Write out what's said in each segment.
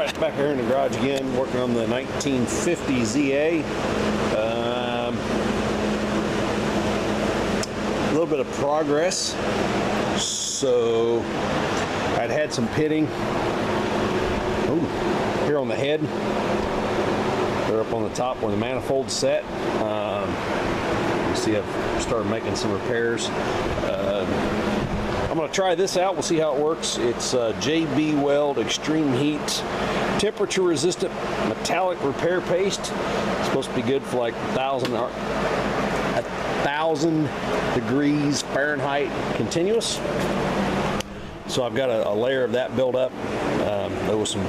Alright, back here in the garage again, working on the 1950 ZA. A little bit of progress. So, I'd had some pitting here on the head. They're up on the top where the manifold's set. You see I've started making some repairs. I'm going to try this out. We'll see how it works. It's JB Weld Extreme Heat Temperature Resistant Metallic Repair Paste. It's supposed to be good for like 1,000 degrees Fahrenheit continuous. So I've got a layer of that built up. There was some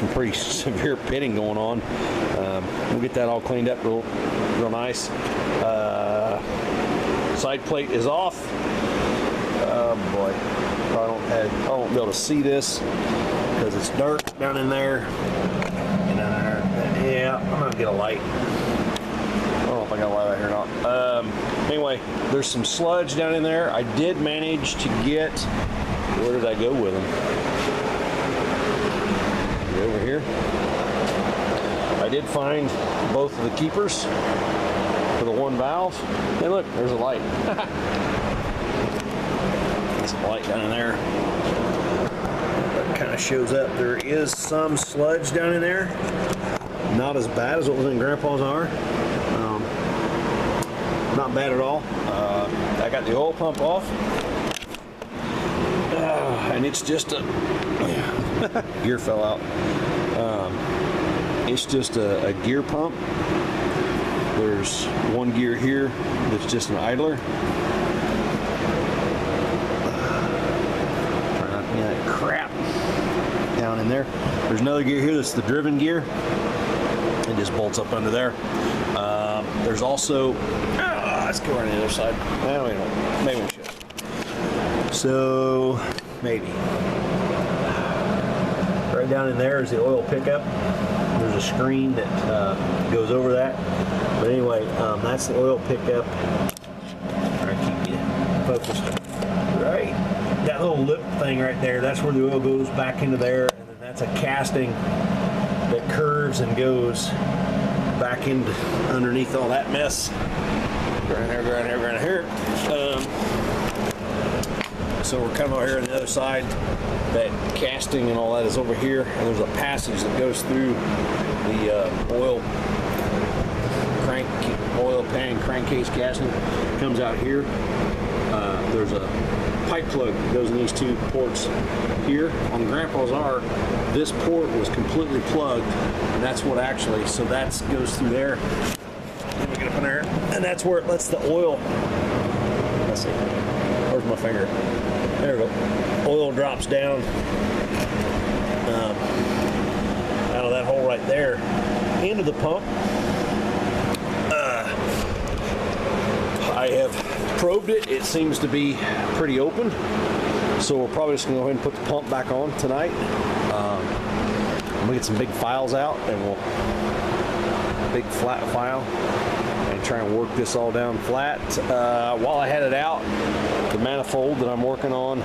pretty severe pitting going on. We'll get that all cleaned up real nice. Side plate is off. Oh boy, I won't be able to see this because it's dark down in there. Yeah, I'm gonna get a light. I don't know if I got a light out here or not. Anyway, there's some sludge down in there. I did manage to get. Where did I go with them? Over here. I did find both of the keepers for the one valve. Hey, look, there's a light. There's a light down in there. That kind of shows up. There is some sludge down in there. Not as bad as what was in Grandpa's R. Not bad at all. I got the oil pump off. And it's just a gear fell out. It's just a gear pump. There's one gear here that's just an idler. Try not to get that crap down in there. There's another gear here that's the driven gear. It just bolts up under there. There's also let's go around the other side. Well, we don't. Maybe we should. So maybe. Right down in there is the oil pickup. There's a screen that goes over that. But anyway, that's the oil pickup. Try to keep you focused. Right. That little lip thing right there, that's where the oil goes back into there. And then that's a casting that curves and goes back into underneath all that mess. Go around here, go around here, go around here. So we're coming over here on the other side. That casting and all that is over here, and there's a passage that goes through the oil pan crankcase casting. It comes out here. There's a pipe plug that goes in these two ports here. On Grandpa's R, this port was completely plugged, and that's what actually, so that goes through there. Let me get up in there, and that's where it lets the oil. Let's see. Where's my finger? There we go. Oil drops down out of that hole right there into the pump. I have probed it. It seems to be pretty open. So we're probably just going to go ahead and put the pump back on tonight. I'm going to get some big files out and big flat file, and try and work this all down flat. While I had it out, the manifold that I'm working on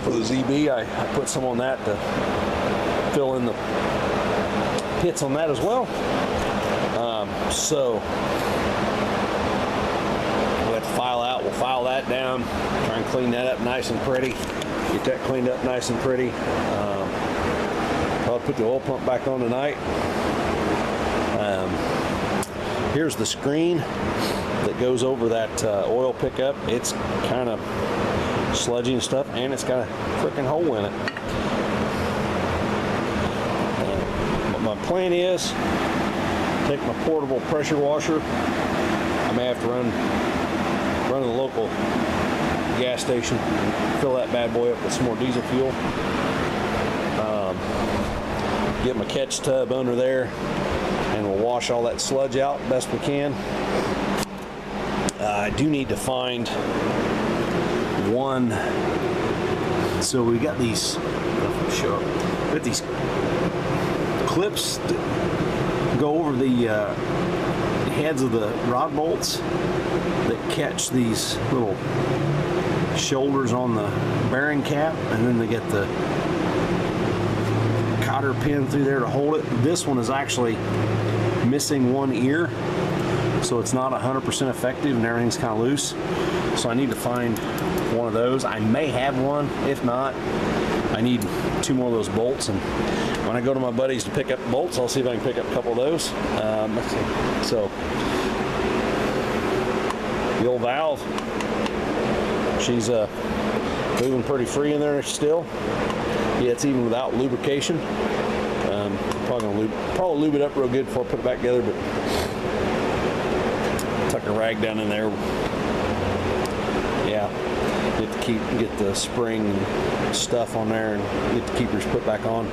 for the ZB, I put some on that to fill in the pits on that as well. So we'll have to file out. We'll file that down, try and clean that up nice and pretty. Get that cleaned up nice and pretty. I'll put the oil pump back on tonight. Here's the screen that goes over that oil pickup. It's kind of sludgy and stuff, and it's got a freaking hole in it. What my plan is, take my portable pressure washer. I may have to run to the local gas station, fill that bad boy up with some more diesel fuel. Get my catch tub under there, and we'll wash all that sludge out best we can. I do need to find one. So we got these. Show up. We got these clips that go over the heads of the rod bolts that catch these little shoulders on the bearing cap, and then they get the solder pin through there to hold it. This one is actually missing one ear, so it's not 100% effective and everything's kind of loose. So I need to find one of those. I may have one. If not, I need 2 more of those bolts, and when I go to my buddies to pick up bolts, I'll see if I can pick up a couple of those. So the old valve, she's moving pretty free in there still. Yeah, it's even without lubrication. Probably lube it up real good before I put it back together, but tuck a rag down in there. Yeah, get the spring and stuff on there and get the keepers put back on.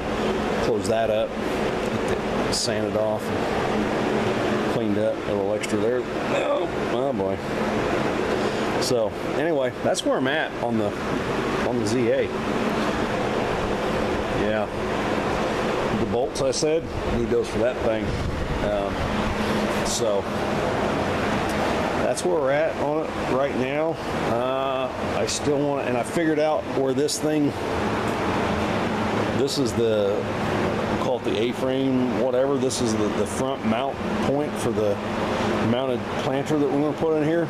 Close that up, get it sanded off and cleaned up. A little extra there. Oh boy. So anyway, that's where I'm at on the ZA. Yeah, the bolts, I said, need those for that thing. So that's where we're at on it right now. I still want to, and I figured out where this thing, this is the, we'll call it the A-frame, whatever. This is the front mount point for the mounted planter that we're going to put in here.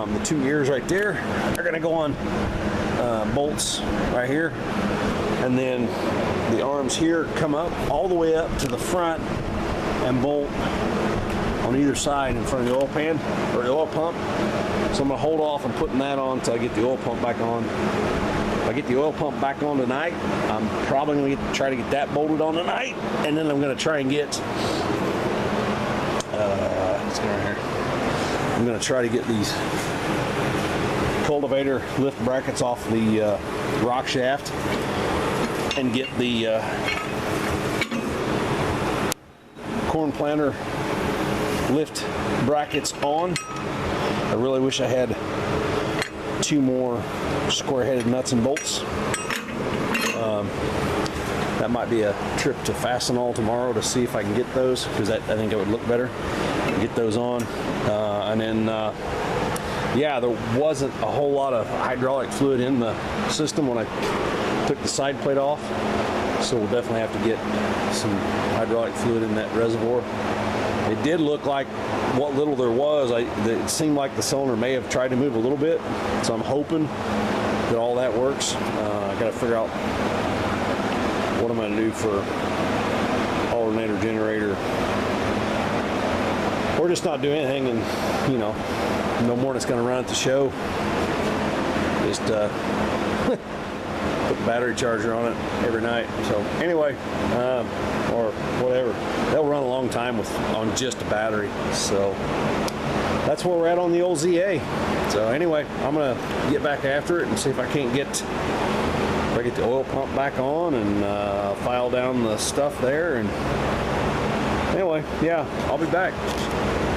The 2 ears right there are going to go on bolts right here, and then the arms here come up all the way up to the front and bolt on either side in front of the oil pan or the oil pump. So I'm going to hold off on putting that on until I get the oil pump back on. If I get the oil pump back on tonight, I'm probably going to try to get that bolted on tonight, and then I'm going to try and get let's go right here. I'm going to try to get these cultivator lift brackets off the rock shaft and get the corn planter lift brackets on. I really wish I had 2 more square-headed nuts and bolts. That might be a trip to Fastenal tomorrow to see if I can get those, because I think it would look better. Get those on, and then yeah, there wasn't a whole lot of hydraulic fluid in the system when I took the side plate off, so we'll definitely have to get some hydraulic fluid in that reservoir. It did look like what little there was, it seemed like the cylinder may have tried to move a little bit, so I'm hoping that all that works. I got to figure out what I'm going to do for alternator, generator. Or just not do anything, and you know, no more than it's going to run at the show. Just put the battery charger on it every night. So anyway, or whatever, they'll run a long time on just a battery. So that's where we're at on the old ZA. So anyway, I'm gonna get back after it and see if I can't get the oil pump back on and file down the stuff there. And anyway, yeah, I'll be back.